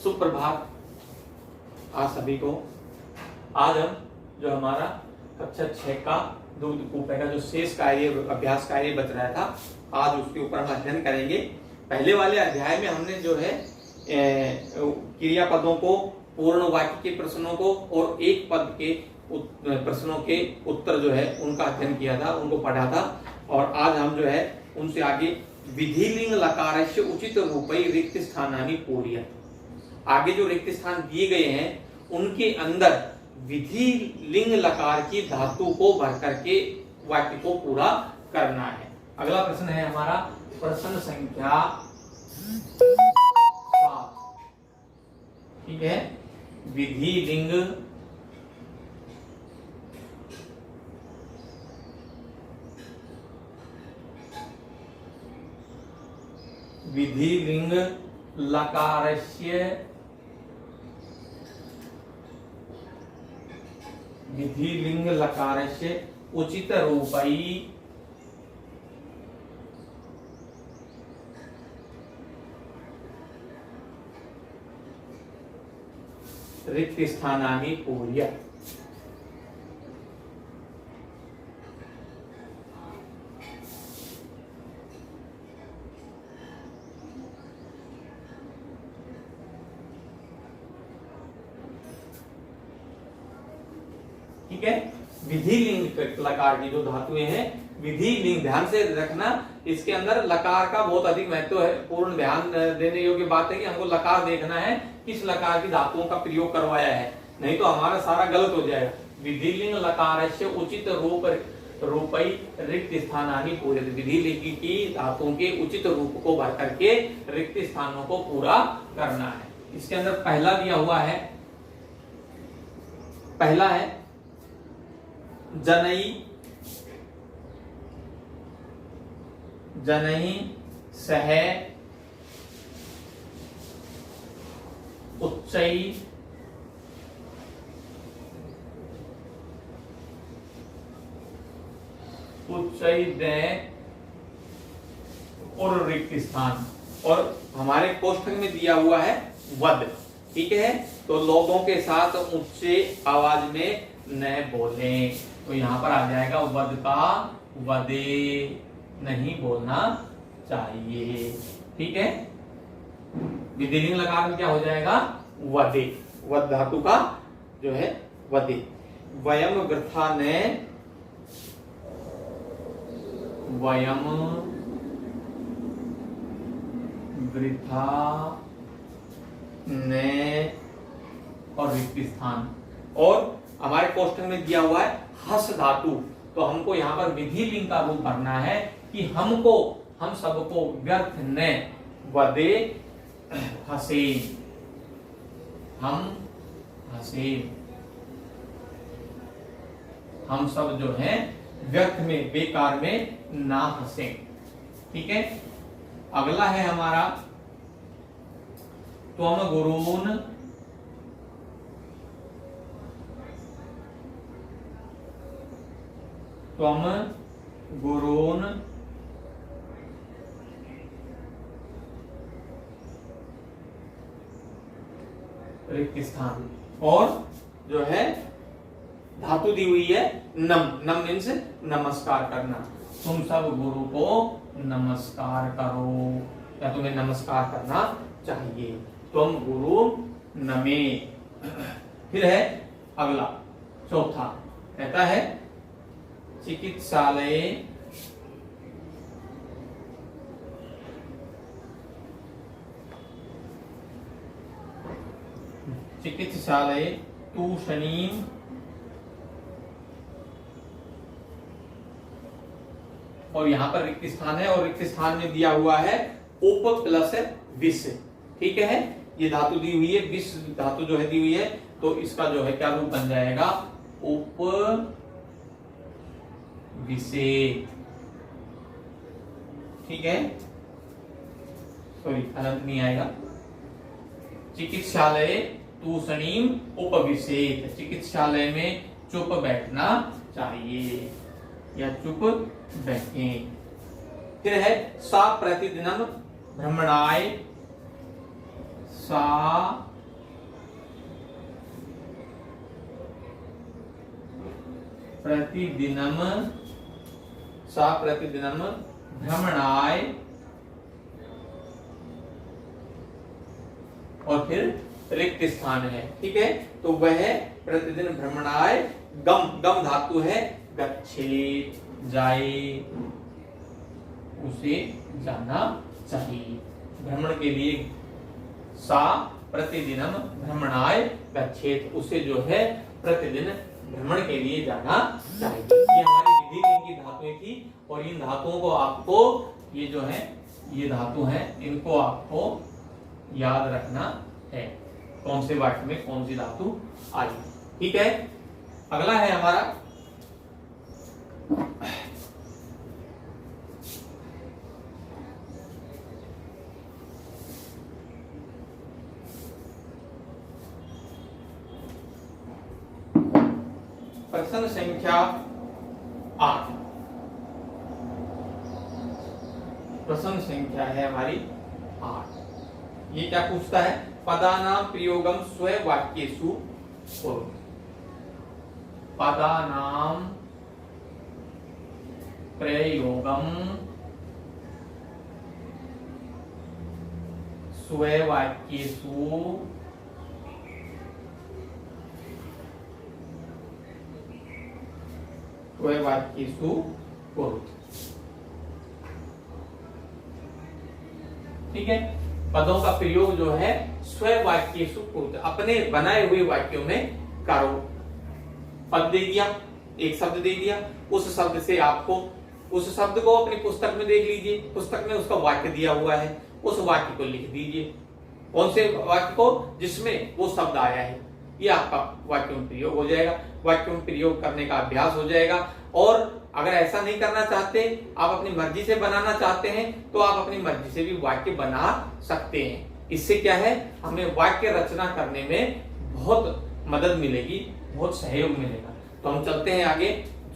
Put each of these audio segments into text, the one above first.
सुप्रभात आज सभी को। आज हम जो हमारा कक्षा 6 का दूध कूपे का जो शेष कार्य अभ्यास कार्य बच रहा था, आज उसके ऊपर हम अध्ययन करेंगे। पहले वाले अध्याय में हमने जो है क्रियापदों को, पूर्ण वाक्य के प्रश्नों को और एक पद के प्रश्नों के उत्तर जो है उनका अध्ययन किया था, उनको पढ़ा था। और आज हम जो है उनसे आगे विधिलिंग लकारस्य उचित रूपै रिक्त स्थानानि पूर्य, आगे जो रिक्त स्थान दिए गए हैं उनके अंदर विधि लिंग लकार की धातु को भर करके वाक्य को पूरा करना है। अगला प्रश्न है हमारा प्रश्न संख्या 7। ठीक है, विधि लिंग लकारस्य विधिलिंग लकारस्य उचित रूपै रिक्त स्थानानि पूर्य। ठीक है, विधि लिंग लकार की जो धातुएं हैं, विधि लिंग ध्यान से रखना, इसके अंदर लकार का बहुत अधिक महत्व है। पूर्ण ध्यान देने योग्य बात है कि हमको लकार देखना है किस लकार की धातुओं का प्रयोग करवाया है, नहीं तो हमारा सारा गलत हो जाएगा। विधि लिंग लकारस्य उचित रूपै रिक्त स्थानानि पूरे, विधि लिंग की धातुओं के उचित रूप को भर करके रिक्त स्थानों को पूरा करना है। इसके अंदर पहला दिया हुआ है, पहला है जनई सह उच्चई दे और रिक्त स्थान, और हमारे कोष्ठक में दिया हुआ है वद। ठीक है, तो लोगों के साथ ऊंचे आवाज में न बोलें, तो यहां पर आ जाएगा वद का वदे, नहीं बोलना चाहिए। ठीक है, विधिलिंग लकार में क्या हो जाएगा वदे, वद धातु का जो है वदे। वयम वृथा ने, वयम वृथा ने और रिक्त स्थान, और हमारे कोष्ठक में दिया हुआ है हस धातु, तो हमको यहाँ पर विधि लिंग का रूप भरना है कि हमको, हम सबको व्यर्थ ने वदे हसे, हम हसे, हम सब जो है व्यर्थ में, बेकार में ना हंसे। ठीक है, अगला है हमारा त्वम गुरून् त्वम गुरून् रिक्त स्थान, और जो है धातु दी हुई है नम, नम मीन्स नमस्कार करना। तुम सब गुरु को नमस्कार करो, या तुम्हें नमस्कार करना चाहिए। तुम गुरु नमे। फिर है अगला चौथा, कहता है चिकित्सालय तूषणीं और यहाँ पर रिक्त स्थान है, और रिक्त स्थान में दिया हुआ है उप प्लस विष। ठीक है, ये धातु दी हुई है, विष धातु जो है दी हुई है, तो इसका जो है क्या रूप बन जाएगा उप विषे। ठीक है, सॉरी अनंत नहीं आएगा। चिकित्सालय तूषणीं उपविशेत, चिकित्सालय में चुप बैठना चाहिए या चुप बैठें। फिर है सा प्रतिदिनम भ्रमणाय, सा प्रतिदिनम सा प्रतिदिनम भ्रमणाय और फिर रिक्त स्थान है, ठीक है। तो वह प्रतिदिन भ्रमणाय, गम गम धातु है, गच्छेत जाए, उसे जाना चाहिए। भ्रमण के लिए सा प्रतिदिनम भ्रमणाय गच्छेत, उसे जो है प्रतिदिन भ्रमण के लिए जाना चाहिए। ये हमारी विधि लिंग की धातुएं थी और इन धातुओं को आपको, ये जो है ये धातु हैं, इनको आपको याद रखना है कौन से वाक्य में कौन सी धातु आई, ठीक है। अगला है हमारा प्रश्न संख्या 8। प्रश्न संख्या है हमारी 8। ये क्या पूछता है? पदानाम प्रयोगम स्व वाक्येषु कुरु। पदानाम प्रयोगम स्व वाक्येषु कुरु। ठीक है, पदों का प्रयोग जो है स्व वाक्येषु कुरु, अपने बनाए हुए वाक्यों में करो। पद दे दिया, एक शब्द दे दिया, उस शब्द से आपको, उस शब्द को अपनी पुस्तक में देख लीजिए, पुस्तक में उसका वाक्य दिया हुआ है, उस वाक्य को लिख दीजिए। कौन से वाक्य को? जिसमें वो शब्द आया है, ये आपका वाक्य में प्रयोग हो जाएगा। वाक्य में प्रयोग करने का अभ्यास हो जाएगा। और अगर ऐसा नहीं करना चाहते, आप अपनी मर्जी से बनाना चाहते हैं, तो आप अपनी मर्जी से भी वाक्य बना सकते हैं। इससे क्या है, हमें वाक्य रचना करने में बहुत मदद मिलेगी, बहुत सहयोग मिलेगा। तो हम चलते हैं आगे,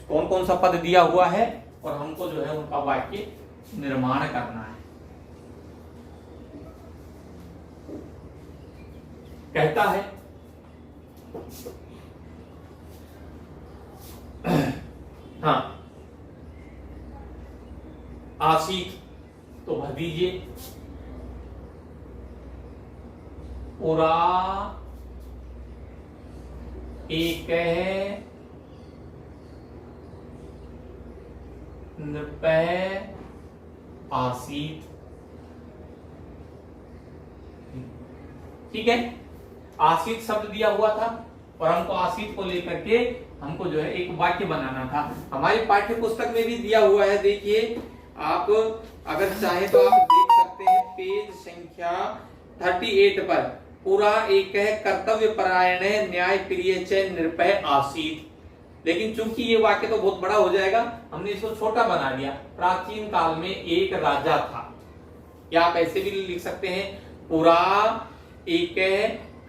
कौन कौन सा पद दिया हुआ है और हमको जो है उनका वाक्य निर्माण करना है। कहता है हाँ, आसीत तो भर दीजिए, पूरा एक नृप आसीत। ठीक है, आसीत शब्द दिया हुआ था और हमको आसीत को लेकर के हमको जो है एक वाक्य बनाना था। हमारी पाठ्य पुस्तक में भी दिया हुआ है, देखिए आप अगर चाहे तो आप देख सकते हैं पेज संख्या 38 पर। पूरा एक है कर्तव्य परायण न्याय प्रिय च नृपय आसीत। लेकिन चूंकि ये वाक्य तो बहुत बड़ा हो जाएगा, हमने इसको छोटा बना दिया। प्राचीन काल में एक राजा था, या आप ऐसे भी लिख सकते हैं, पूरा एक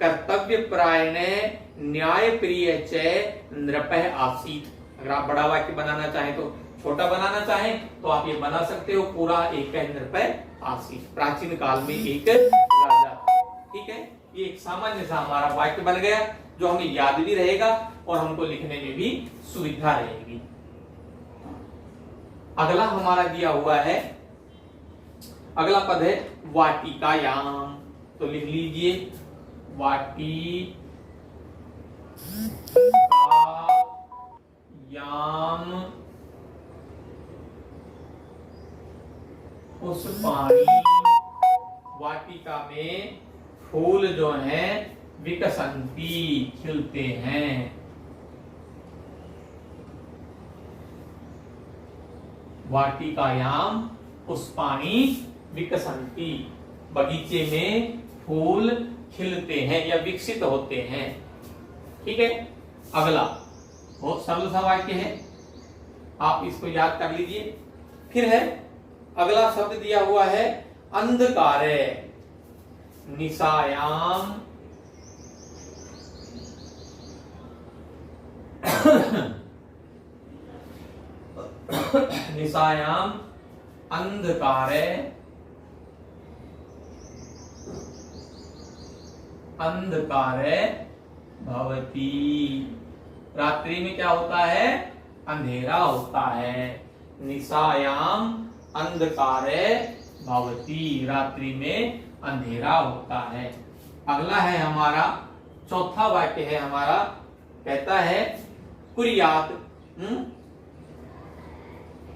कर्तव्य परायण न्याय प्रिय च नृपय आसीत। अगर आप बड़ा वाक्य बनाना चाहें, तो छोटा बनाना चाहें तो आप ये बना सकते हो, पूरा एक नृपय आसीत। प्राचीन काल में एक राजा। ठीक है, ये एक सामान्य सा हमारा वाक्य बन गया, जो हमें याद भी रहेगा और हमको लिखने में भी सुविधा रहेगी। अगला हमारा दिया हुआ है, अगला पद है वाटिकायाम। तो लिख लीजिए, वाटिकायाम पुष्पाणि। वाटिका में फूल जो हैं विकसंती, खिलते हैं। वाटिकायाम पुष्पाणि विकसंती, बगीचे में फूल खिलते हैं या विकसित होते हैं। ठीक है, अगला बहुत सरल सा वाक्य है, आप इसको याद कर लीजिए। फिर है अगला शब्द दिया हुआ है अंधकारे निशायाम। निशायाम अंधकारे, अंधकारे भवती। रात्रि में क्या होता है? अंधेरा होता है। निशायाम अंधकारे भवति, रात्रि में अंधेरा होता है। अगला है हमारा चौथा वाक्य है हमारा, कहता है कुर्यात।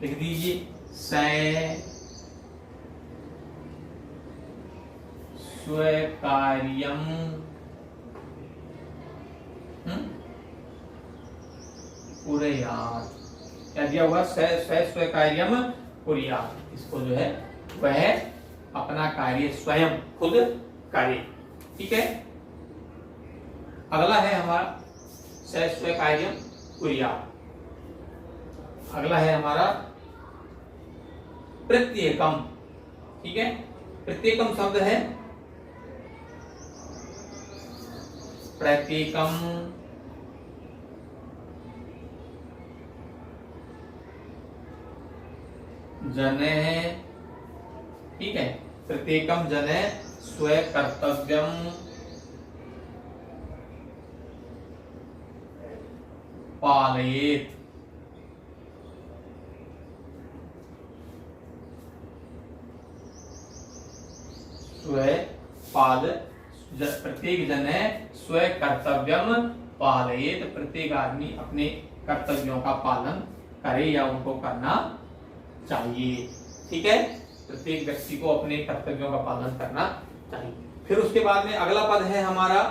लिख दीजिए, स्वकार्यम कुर्यात। क्या दिया हुआ? स्वकार्यम कुर्यात। इसको जो है वह अपना कार्य स्वयं खुद करे। ठीक है। अगला है हमारा स्वकार्यम कुर्यात। अगला है हमारा प्रत्येकम। ठीक है। प्रत्येकम शब्द है प्रत्येकम जने। ठीक है। प्रत्येकम जने स्व कर्तव्यम पालयेत। प्रत्येक जन है स्व कर्तव्यम पालयेत। प्रत्येक आदमी अपने कर्तव्यों का पालन करे या उनको करना चाहिए। ठीक है। प्रत्येक व्यक्ति को अपने कर्तव्यों का पालन करना चाहिए। फिर उसके बाद में अगला पद है हमारा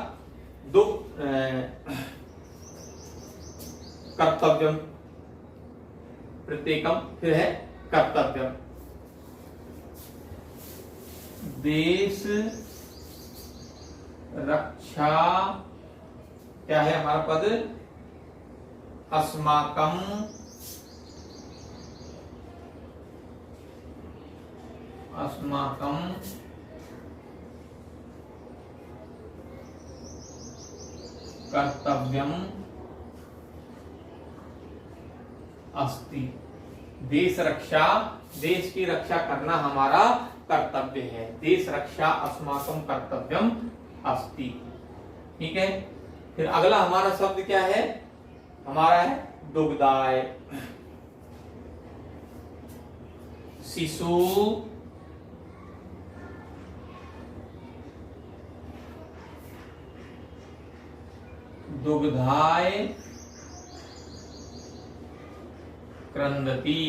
कर्तव्यम। प्रत्येकम फिर है कर्तव्यम। देश रक्षा क्या है हमारा पद? अस्माकम कर्तव्यम अस्ति। देश रक्षा, देश की रक्षा करना हमारा कर्तव्य है। देश रक्षा अस्माकम कर्तव्यम अस्ति। ठीक है। फिर अगला हमारा शब्द क्या है? हमारा है दुग्धाय। शिशु दुग्धाय क्रंदती।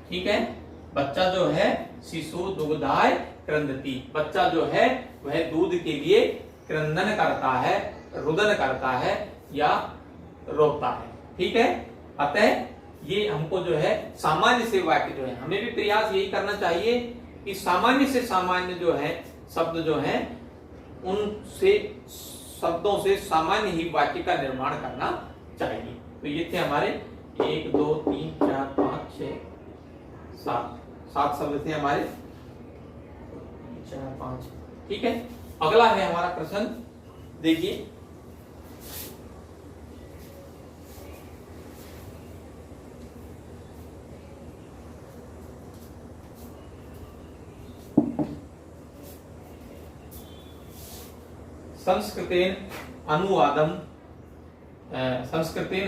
ठीक है। बच्चा जो है शिशु दुग्धाय क्रंदती। बच्चा जो है वह दूध के लिए क्रंदन करता है, रुदन करता है या रोता है। ठीक है। अतः ये हमको जो है सामान्य से वाक्य जो है, हमें भी प्रयास यही करना चाहिए कि सामान्य से सामान्य जो है शब्द जो है उनसे शब्दों से सामान्य ही वाक्य का निर्माण करना चाहिए। तो ये थे हमारे 1 2 3 4 5 6 7 शब्द थे हमारे 4 5। ठीक है। अगला है हमारा प्रश्न, देखिए संस्कृतेन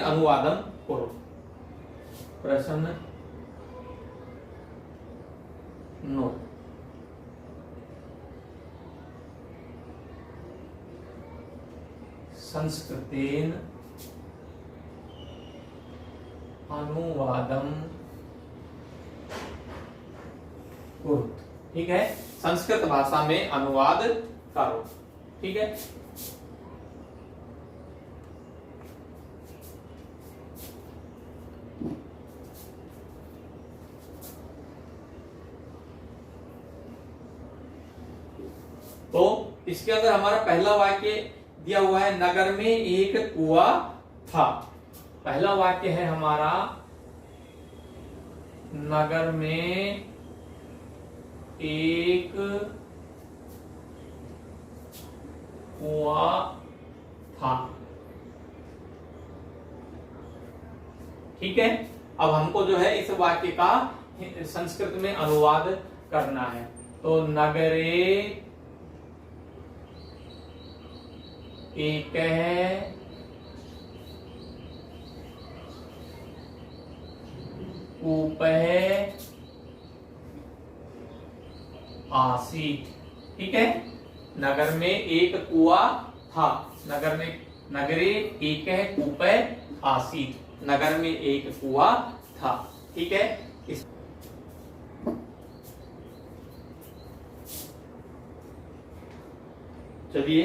अनुवादम करो। प्रश्न नो। संस्कृतेन अनुवादम करो। ठीक है। संस्कृत भाषा में अनुवाद करो। ठीक है। तो इसके अंदर हमारा पहला वाक्य दिया हुआ है, नगर में एक कुआं था। पहला वाक्य है हमारा, नगर में एक कुआं था। ठीक है। अब हमको जो है इस वाक्य का संस्कृत में अनुवाद करना है। तो नगरे एक कूपः आसीत्। ठीक है, नगर में एक कुआं था। नगरे एकः कूपः आसीत्, नगर में एक कुआं था। ठीक है, चलिए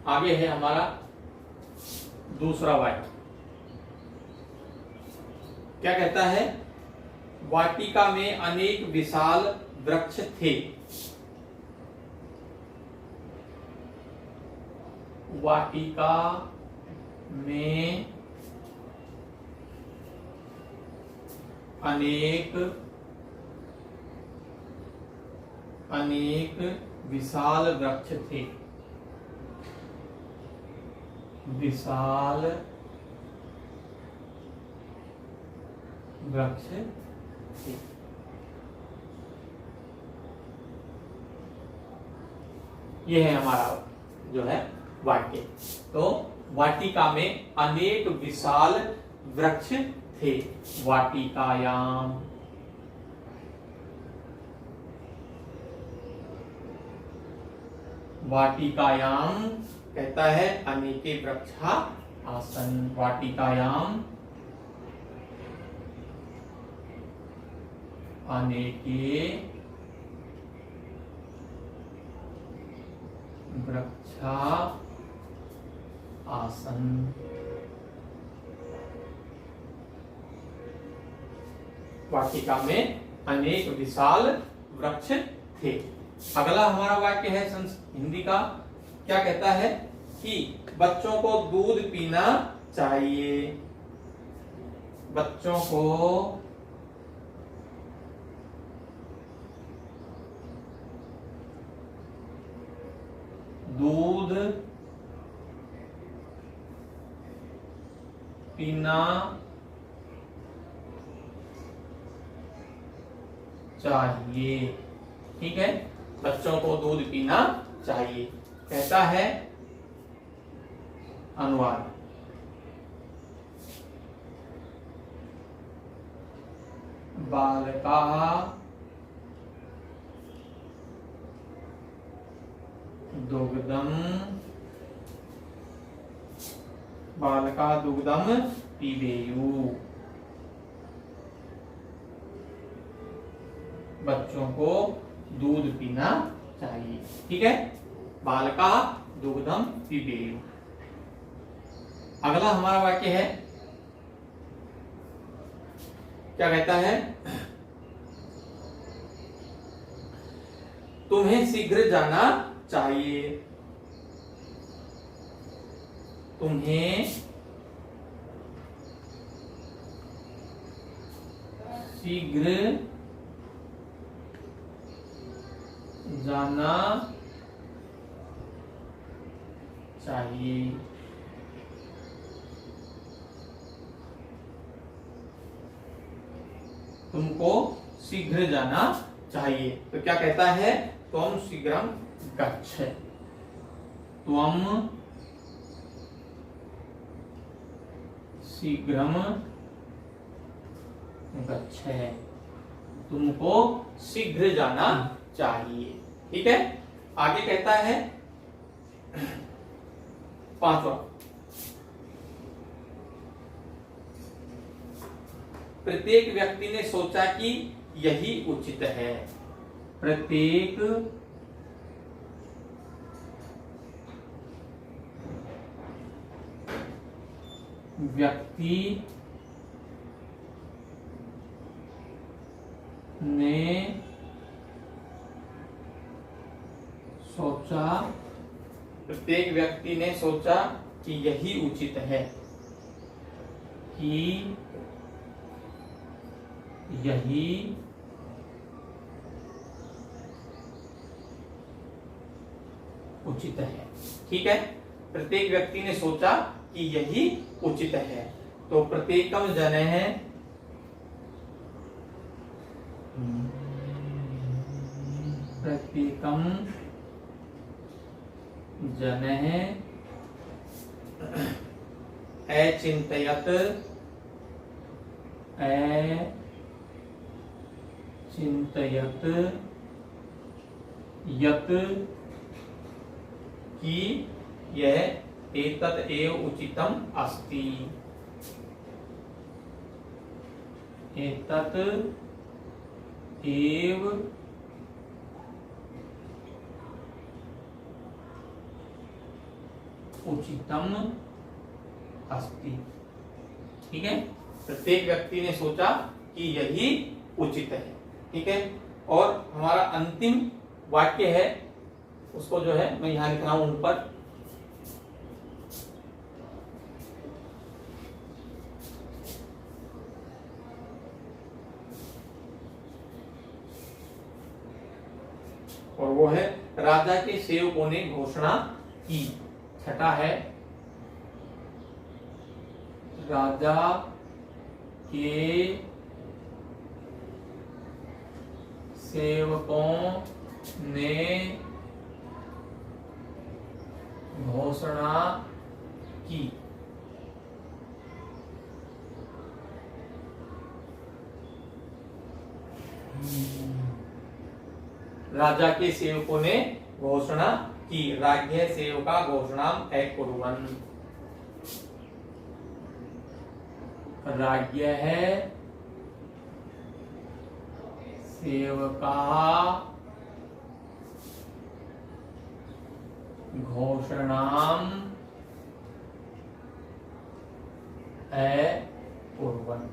आगे है हमारा दूसरा वाक्य। क्या कहता है? वाटिका में अनेक विशाल वृक्ष थे। वाटिका में अनेक विशाल वृक्ष थे। विशाल वृक्ष थे। ये है हमारा जो है वाक्य। तो वाटिका में अनेक विशाल वृक्ष थे। वाटिकायाम कहता है अनेके वृक्षा आसन। वाटिकायाम अनेके वृक्षा आसन। वाटिका में अनेक विशाल वृक्ष थे। अगला हमारा वाक्य है हिंदी का। क्या कहता है कि बच्चों को दूध पीना चाहिए। बच्चों को दूध पीना चाहिए। ठीक है, बच्चों को दूध पीना चाहिए। कहता है अनुवाद। बालकाः दुग्धं पिबेयुः। बच्चों को दूध पीना चाहिए। ठीक है, बालकाः दुग्धं पिबेयुः। अगला हमारा वाक्य है। क्या कहता है? तुम्हें शीघ्र जाना चाहिए। तुम्हें शीघ्र जाना चाहिए। तुमको शीघ्र जाना चाहिए। तो क्या कहता है? त्वं शीघ्रं गच्छ। त्वं शीघ्रं गच्छ। तुमको शीघ्र जाना चाहिए। ठीक है, आगे कहता है पांचवा। प्रत्येक व्यक्ति ने सोचा कि यही उचित है। प्रत्येक व्यक्ति ने सोचा, प्रत्येक व्यक्ति ने सोचा कि यही उचित है, कि यही उचित है। ठीक है, प्रत्येक व्यक्ति ने सोचा कि यही उचित है। तो प्रत्येकम जनः प्रत्येकम जनः अचिन्तयत् चिंतयत यत कि यह एतत् एव उचितम अस्ति, एतत् एव उचितम अस्ति। ठीक है, प्रत्येक व्यक्ति ने सोचा कि यही उचित है। ठीक है, और हमारा अंतिम वाक्य है, उसको जो है मैं यहां लिख रहा हूं ऊपर, और वो है राजा के सेवकों ने घोषणा की। छठा है राजा के सेवकों ने घोषणा की। राजा के सेवकों ने घोषणा की, राज्ञ सेवका घोषणाम अकुर्वन्, राज्ञ सेवका घोषणाम अकुर्वन्।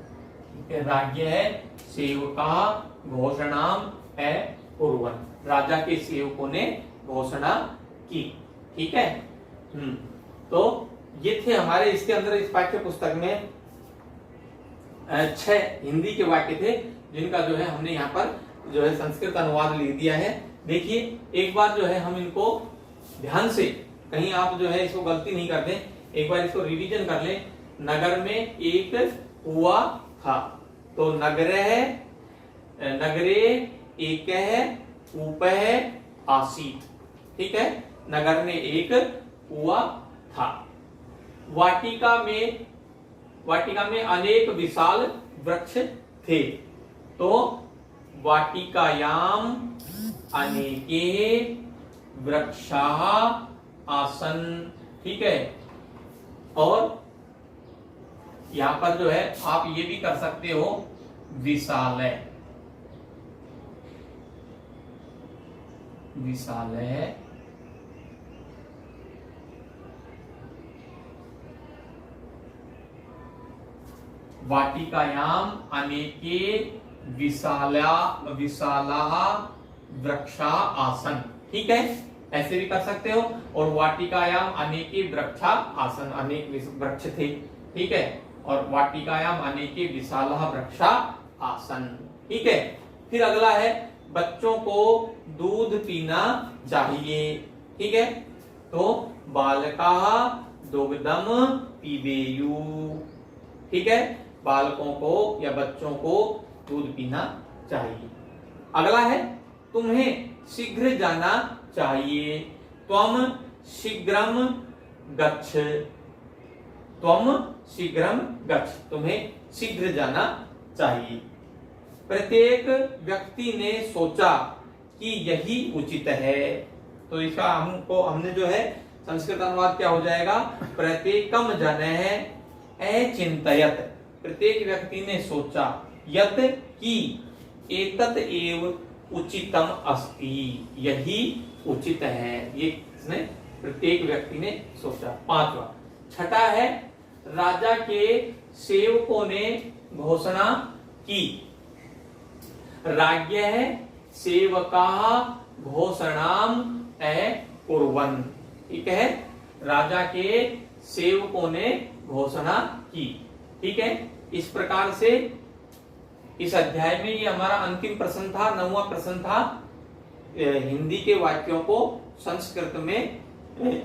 ठीक है, राज्ञ सेवका घोषणाम अकुर्वन्, राजा के सेवकों ने घोषणा की। ठीक है, तो ये थे हमारे इसके अंदर इस पाठ्य पुस्तक में 6 हिंदी के वाक्य थे, जिनका जो है हमने यहाँ पर जो है संस्कृत अनुवाद लिख दिया है। देखिए एक बार जो है हम इनको ध्यान से, कहीं आप जो है इसको गलती नहीं कर दें, एक बार इसको रिवीजन कर लें। नगर में एक कुआ था, तो नगरे एक आसीत। ठीक है, नगर में एक कुआ था, वाटिका में अनेक विशाल वृक्ष थे, तो वाटिकायाम अनेके वृक्षाः आसन। ठीक है, और यहां पर जो है आप ये भी कर सकते हो विशालय, विशालय वाटिकायाम अनेके विशालाः वृक्षा आसन। ठीक है, ऐसे भी कर सकते हो, और वाटिकायाम अनेके वृक्षा आसन, अनेक वृक्ष थे। ठीक है, और वाटिकायाम अनेके विशालाः वृक्षा आसन। ठीक है, फिर अगला है बच्चों को दूध पीना चाहिए। ठीक है, तो बालकाः दुग्धम पीबेयु। ठीक है, बालकों को या बच्चों को दूध पीना चाहिए। अगला है तुम्हें शीघ्र जाना चाहिए, त्वम शीघ्रम गच्छ, त्वम शीघ्रम गच्छ, तुम्हें शीघ्र जाना चाहिए। प्रत्येक व्यक्ति ने सोचा कि यही उचित है, तो इसका हमने जो है संस्कृत अनुवाद क्या हो जाएगा, प्रत्येकम जनः अचिंतयत, प्रत्येक व्यक्ति ने सोचा, यत कि एतत् एव उचितम अस्ति, यही उचित है, ये इसने प्रत्येक व्यक्ति ने सोचा। 5वां, छठा है राजा के सेवकों ने घोषणा की, राज्ञ सेवकाः घोषणाम अकुर्वन्। ठीक है, राजा के सेवकों ने घोषणा की। ठीक है, इस प्रकार से इस अध्याय में ये हमारा अंतिम प्रश्न था, 9वां प्रश्न था, हिंदी के वाक्यों को संस्कृत में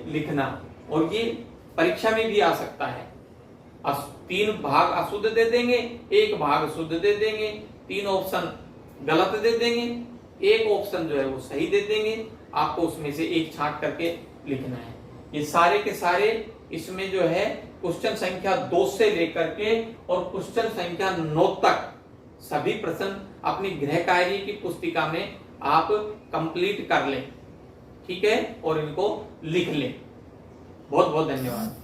लिखना, और ये परीक्षा में भी आ सकता है। 3 भाग अशुद्ध दे देंगे, 1 भाग शुद्ध दे देंगे, 3 ऑप्शन गलत दे देंगे, 1 ऑप्शन जो है वो सही दे देंगे, आपको उसमें से 1 छांट करके लिखना है। ये सारे के सारे इसमें जो है क्वेश्चन संख्या 2 से लेकर के और क्वेश्चन संख्या 9 तक सभी प्रश्न अपनी गृह कार्य की पुस्तिका में आप कंप्लीट कर लें, ठीक है, और इनको लिख लें। बहुत बहुत धन्यवाद।